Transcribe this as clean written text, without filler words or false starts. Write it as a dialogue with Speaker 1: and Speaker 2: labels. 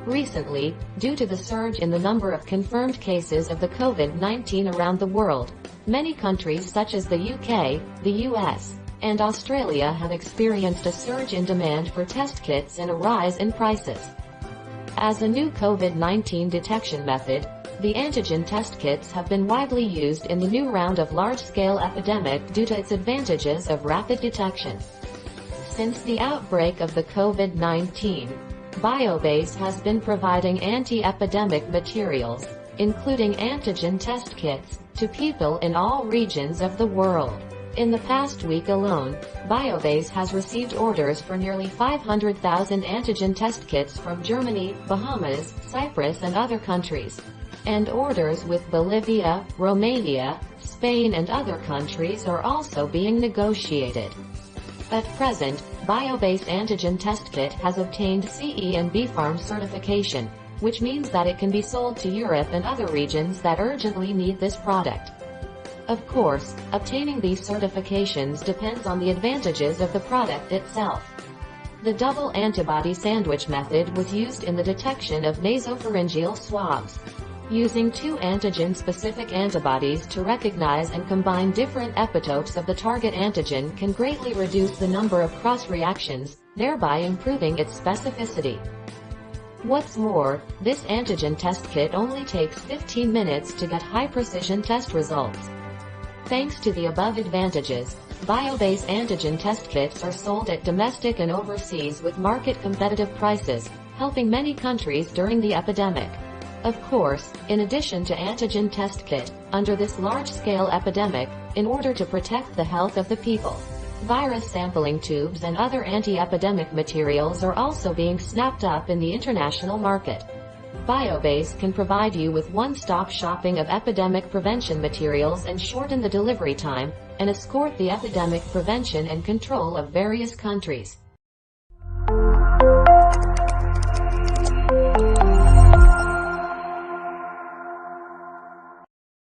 Speaker 1: Recently, due to the surge in the number of confirmed cases of the COVID-19 around the world, many countries such as the UK, the US, and Australia have experienced a surge in demand for test kits and a rise in prices. As a new COVID-19 detection method, the antigen test kits have been widely used in the new round of large-scale epidemic due to its advantages of rapid detection. Since the outbreak of the COVID-19, BIOBASE has been providing anti-epidemic materials, including antigen test kits, to people in all regions of the world. In the past week alone, BIOBASE has received orders for nearly 500,000 antigen test kits from Germany, Bahamas, Cyprus and other countries. And orders with Bolivia, Romania, Spain and other countries are also being negotiated. At present, BIOBASE antigen test kit has obtained CE and BfArM certification, which means that it can be sold to Europe and other regions that urgently need this product. Of course, obtaining these certifications depends on the advantages of the product itself. The double antibody sandwich method was used in the detection of nasopharyngeal swabs. Using two antigen-specific antibodies to recognize and combine different epitopes of the target antigen can greatly reduce the number of cross-reactions, thereby improving its specificity. What's more, this antigen test kit only takes 15 minutes to get high-precision test results. Thanks to the above advantages, BIOBASE antigen test kits are sold at domestic and overseas with market-competitive prices, helping many countries during the epidemic. Of course, in addition to antigen test kit, under this large-scale epidemic, in order to protect the health of the people, virus sampling tubes and other anti-epidemic materials are also being snapped up in the international market. BIOBASE can provide you with one-stop shopping of epidemic prevention materials and shorten the delivery time, and escort the epidemic prevention and control of various countries.